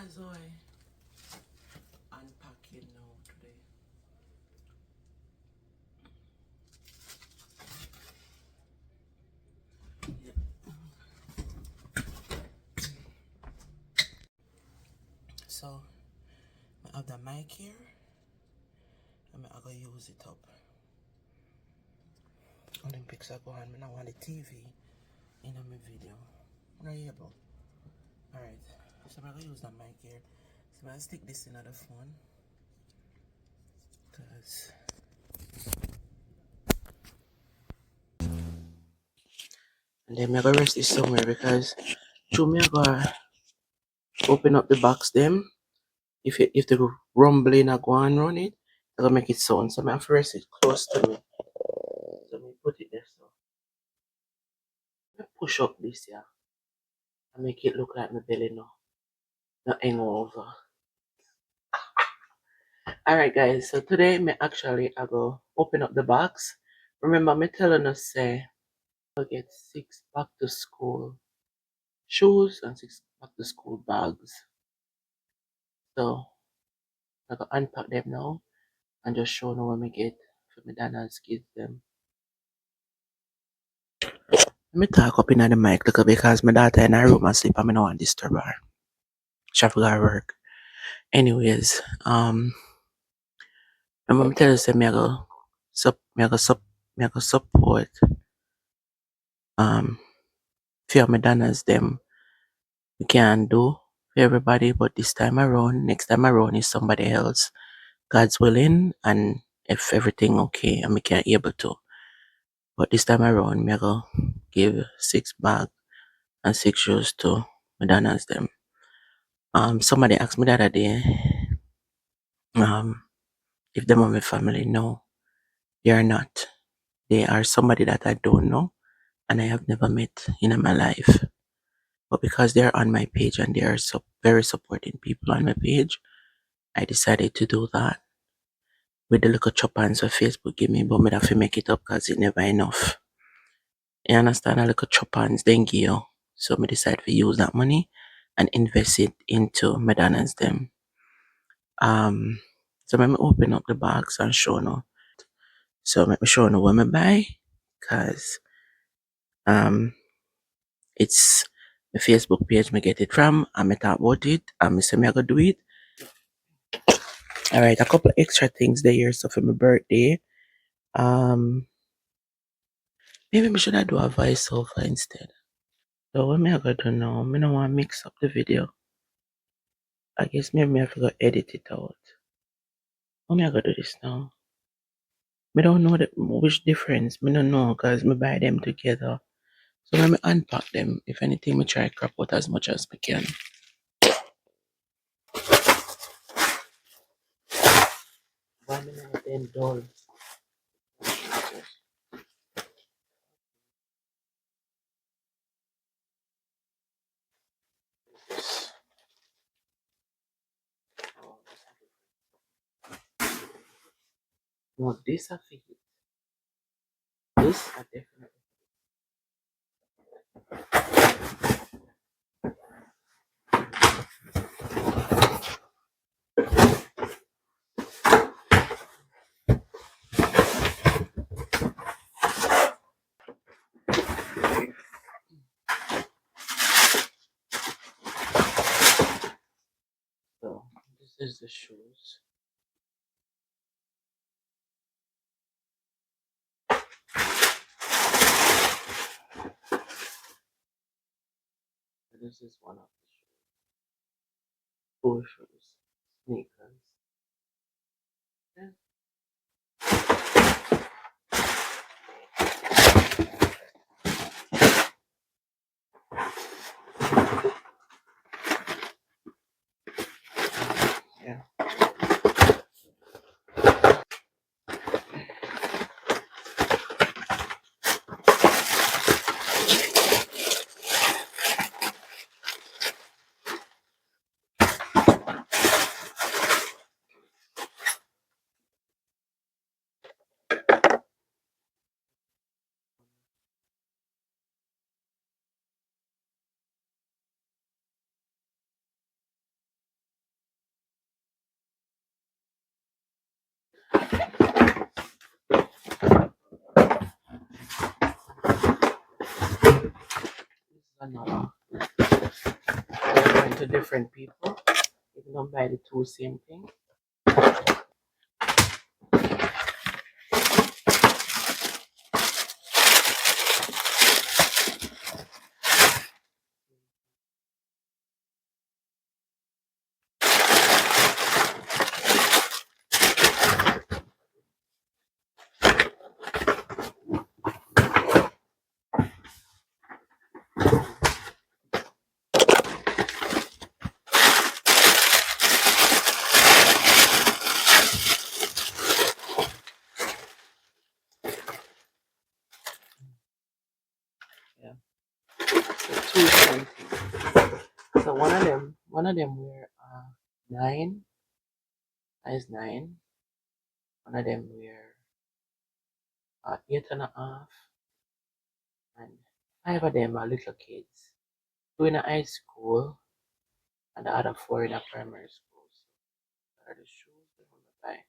Zoe unpacking now today. Yeah. So I have the mic here and I'm gonna use it up. Olympics are going, I want the TV in my video. What are you about? Alright, so I'm gonna use the mic here. So I'm gonna stick this in the phone. Cause and then I'm gonna rest this somewhere because through me I gotta open up the box them. If the rumbling are going run it, I'm gonna make it sound. So I'm gonna rest it close to me. So let me put it there so I push up this here and make it look like my belly now. Not hang over. Alright guys, so today I go open up the box. Remember me telling us say I get 6 back to school shoes and 6 back to school bags. So I go unpack them now and just show now what I get for my Dana's kids them. Let me talk up in the mic because my daughter in her room asleep and I don't want to disturb her. She have to go to work. Anyways, remember me tell you say me I go support few of my Dana's them we can do for everybody, but this time around, next time around is somebody else. God's willing, and if everything okay, and we can able to. But this time around, me go give 6 bag and 6 shoes to Madonna's them. Somebody asked me the other day, if them are my family. No, they are not. They are somebody that I don't know and I have never met in my life. But because they're on my page and they are very supporting people on my page, I decided to do that with the little chop-ons of Facebook give me, but me have to make it up because it never enough. You understand? A little chop-ons then give you. So me decide to use that money and invest it into Madonna's them. So let me open up the box and show you. So let me show you what me buy, cause it's the Facebook page me get it from, and me talk about it, and me say me I go do it. Alright, a couple extra things there. So for my birthday, maybe we should I do a voiceover instead. So what me I gotta do now? Me don't want to mix up the video. I guess maybe I have to go edit it out. How me I gotta do this now? Me don't know which difference. Me don't know because me buy them together. So let me unpack them. If anything, me try crop out as much as me can. Why me not them dull? No, this I feel. This I definitely. So this is the shoes. This is one of the shoes. 4 shoes. Sneakers. Yeah. Yeah. another. They're going to different people. You don't buy the two same thing. Yeah. So two same thing. So one of them were 9, size 9. One of them were 8.5, and 5 of them are little kids. 2 in a high school, and the other 4 in a primary school. So are the shoes that I'm gonna buy.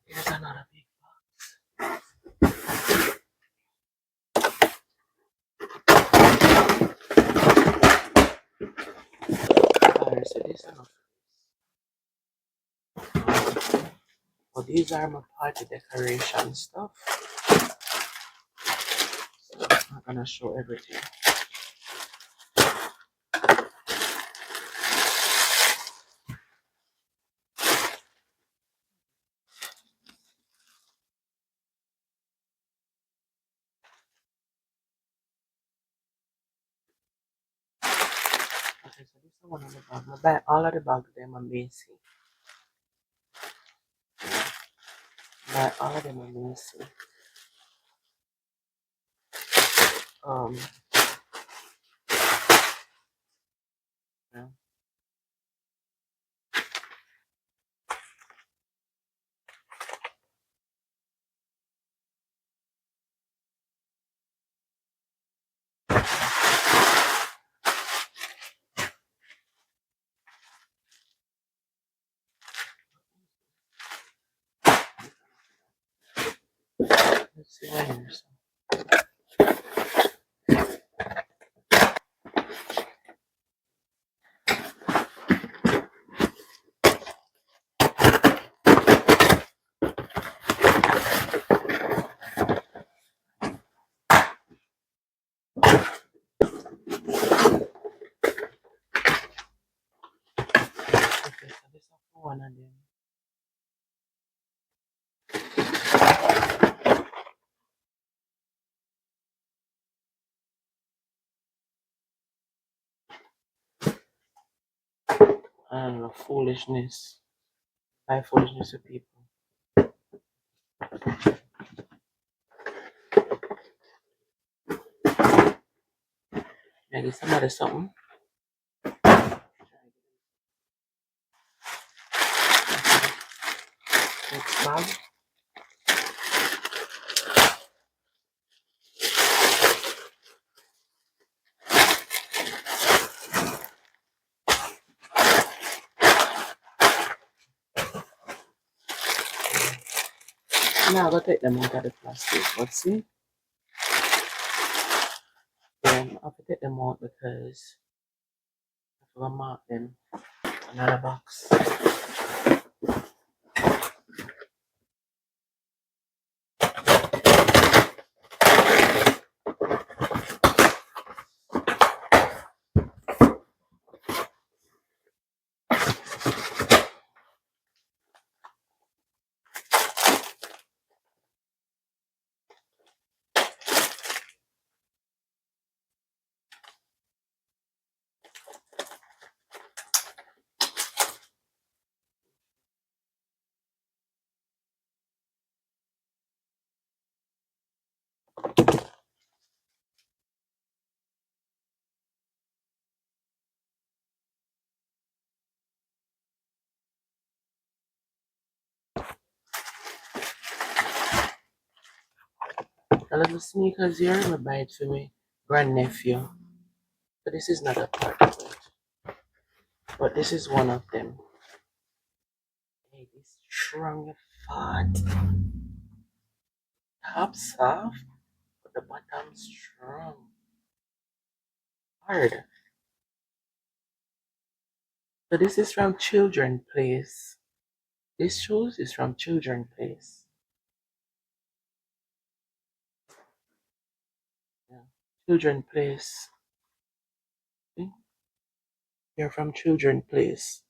Here's another big Alright, so these are not. Well, these are my party decoration stuff. So I'm not gonna show everything. Okay, so this is one of the bags. I buy all of the bags them on Macy. Buy all of them on Macy. Um, yeah. Let's see what here. So. Okay, so this is for one of them. I don't know, foolishness. Buy foolishness to people. Maybe somebody something. Next bag. Now I'm gonna take them out of the plastic. Let's see. Then I'll take them out because I have to mark them. Another box. A little sneakers here, I buy it for me grandnephew. But this is not a part of it. But this is one of them. Hey, this strong fat. Top soft, but the bottom strong. Hard. So this is from Children Place. This shoes is from Children Place. Yeah. Children Place. See? They're from Children Place.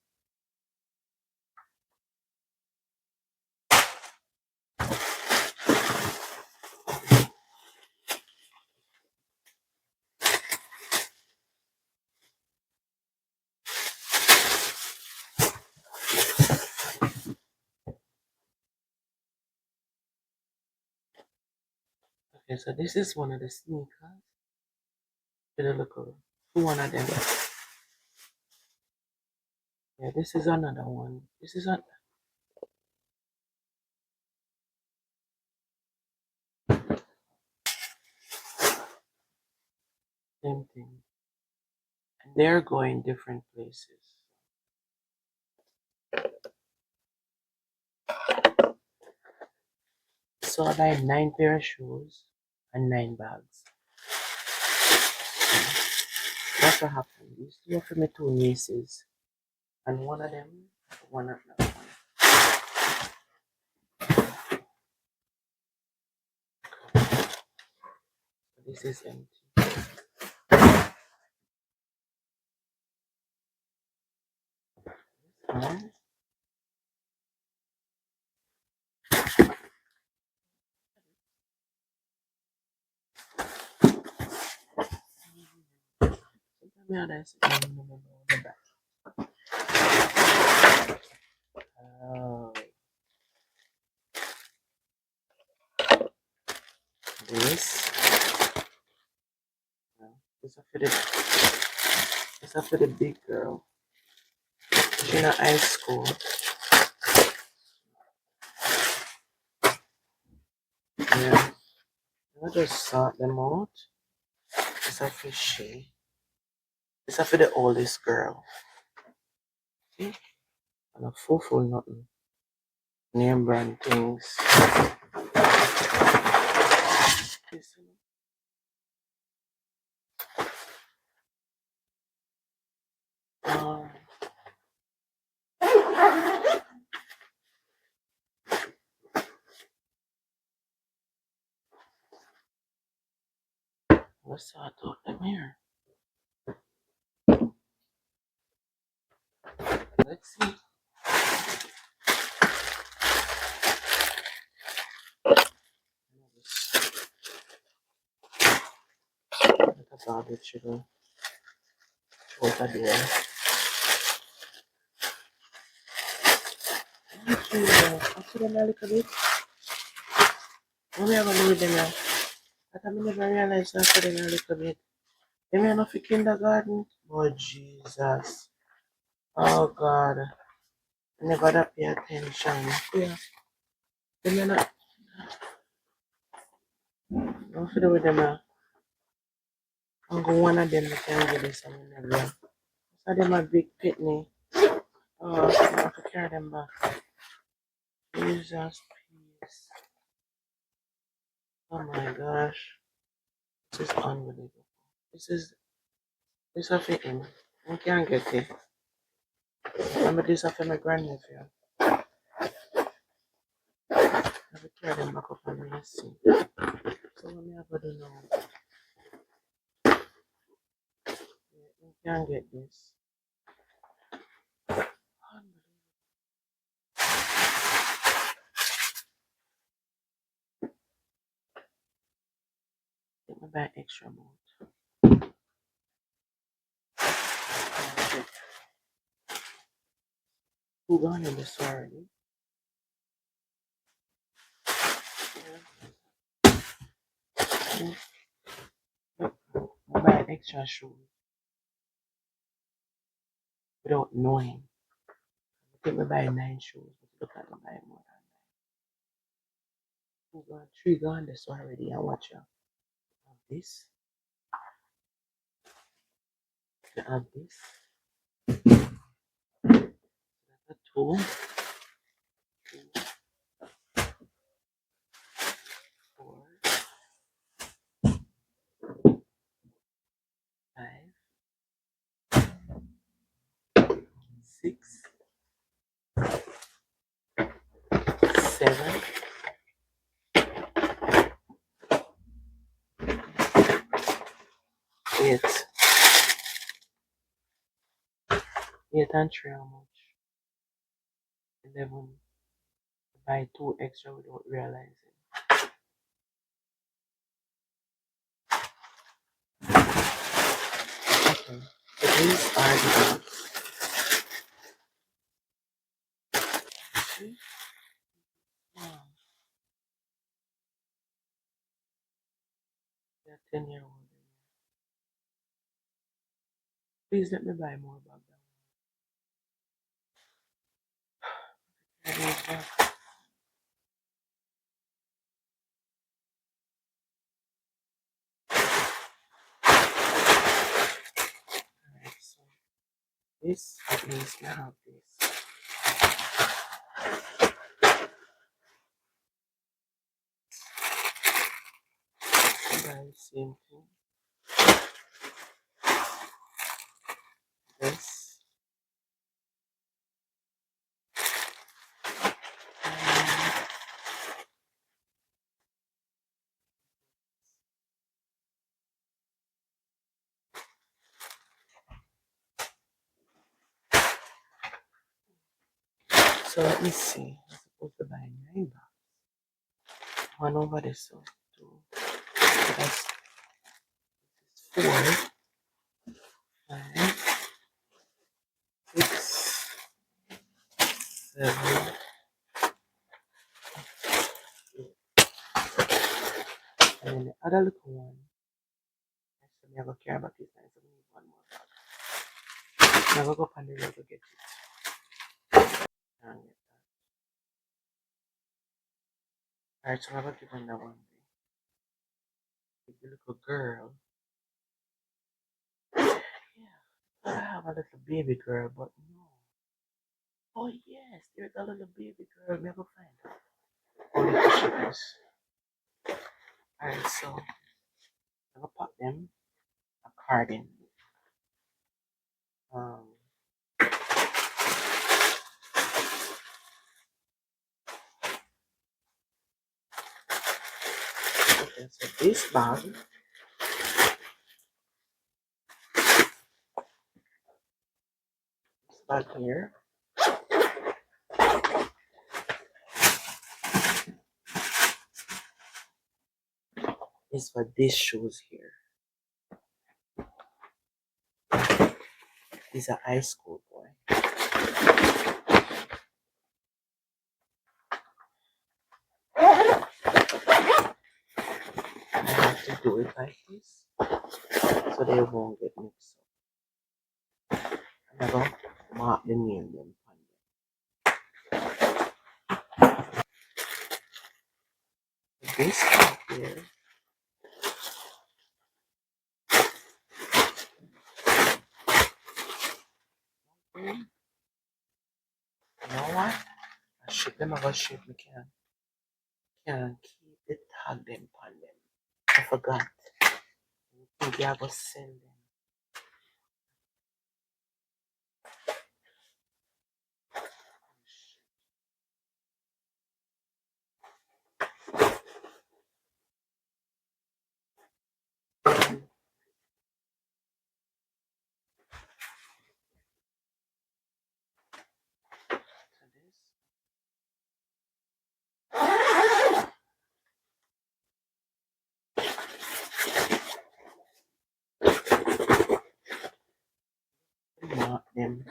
Okay, so this is one of the sneakers. Get a look over. One of them. Yeah, this is another one. This is a same thing. And they're going different places. So I buy 9 pair of shoes and 9 bags. That's what happened. These two are for my 2 nieces. And one of them, one of them. This is empty. One. Oh, this. No, this is for the big girl. She's in high school. Yeah. I just sort them out. It's a for she. It's a for the oldest girl. See? And a full nothing. Name brand things. Um, let's sort out them here. Let's see. Let a garbage sugar. Over there. After them a little bit. When we have a little bit now. I never realized after them a little bit. They may not for kindergarten. Oh Jesus. Oh God. I never that pay attention. Yeah. They may not. Don't feel with them now. I'm going one of them that can get this and never. So them a big pitney. Oh, I have to carry them back. Jesus peace. Oh my gosh. This is unbelievable. This is a fitting. I can't get it. Remember this is for my grandnephew. I have to carry them back up and let's see. So what me have to do now? I can't get this. Let me buy extra mode. Who gone in the store already? I buy extra shoes without knowing. I think we buy 9 shoes. Look at me buy more Two gone, three gone. This already. And watch out. Have this. You have this. That's a two, four, five, six, seven, 8. 8 and 3 how much? 11. Buy 2 extra without realizing. Okay. So these are the bags. See? Wow. They're 10-year-old. Please let me buy more about that. Alright, so this at least we have this. Buy same thing. This. So let me see. I'm supposed to buy 9 bags. One over this, so 2. So that's 4, 5, 6, 7, 8. And then the other little one. So I go care about this night, so we need one more bag. Now go up on the road to get it. And get that. Alright, so I'm gonna give them that one. The little girl. Yeah, I have a little baby girl, but no. Oh yes, there's a little baby girl. Never find her. Oh, look, she is. Alright, so I'm gonna pop them a card in. Um, okay, so this bag here is for these shoes here. He's a high school boy. I have to do it like this so they won't get mixed up. I'm gonna mark the name them on them. This part here you know what? I ship them, I go ship me can keep the tag them on them. I forgot. Maybe I go send them. So this mark them.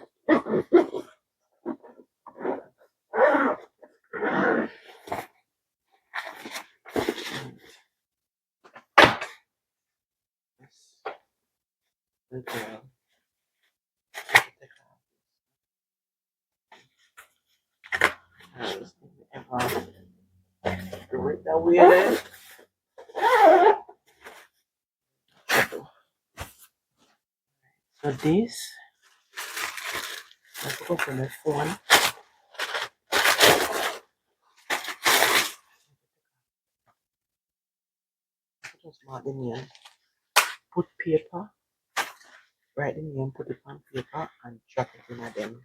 This the girl. Take off. The it that way then. So this, let's go for my phone. Just mark the name. Put paper, write the name, put it on paper, and drop it in at them.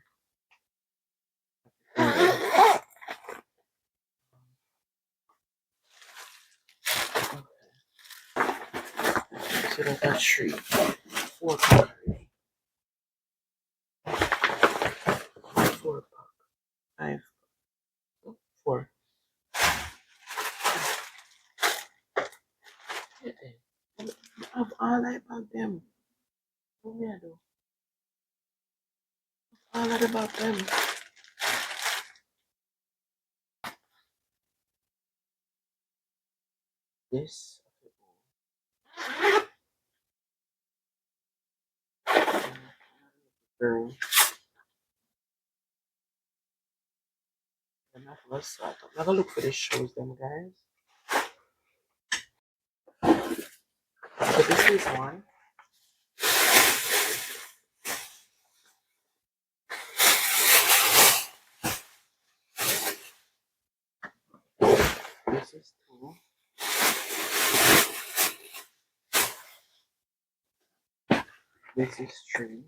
So that's a 3, 4 pack already. 4 pack, 5, 4. Yeah, I have all I about them. What me I do? All that about them. This. Girl. I'm not gonna look for the shows them guys. So this is one. This is 2. This is 3.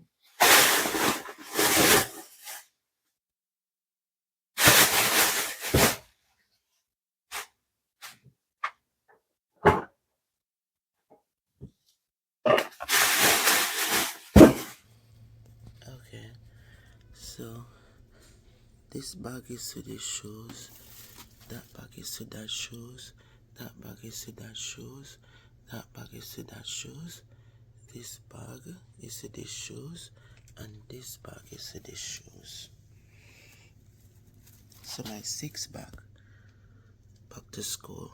Okay, so this bag is to the shoes, that bag is to that shoes, that bag is to that shoes, that bag is to that shoes, this bag is to the shoes, and this bag is to the shoes. So my 6 bag, back to school,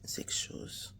6 shoes.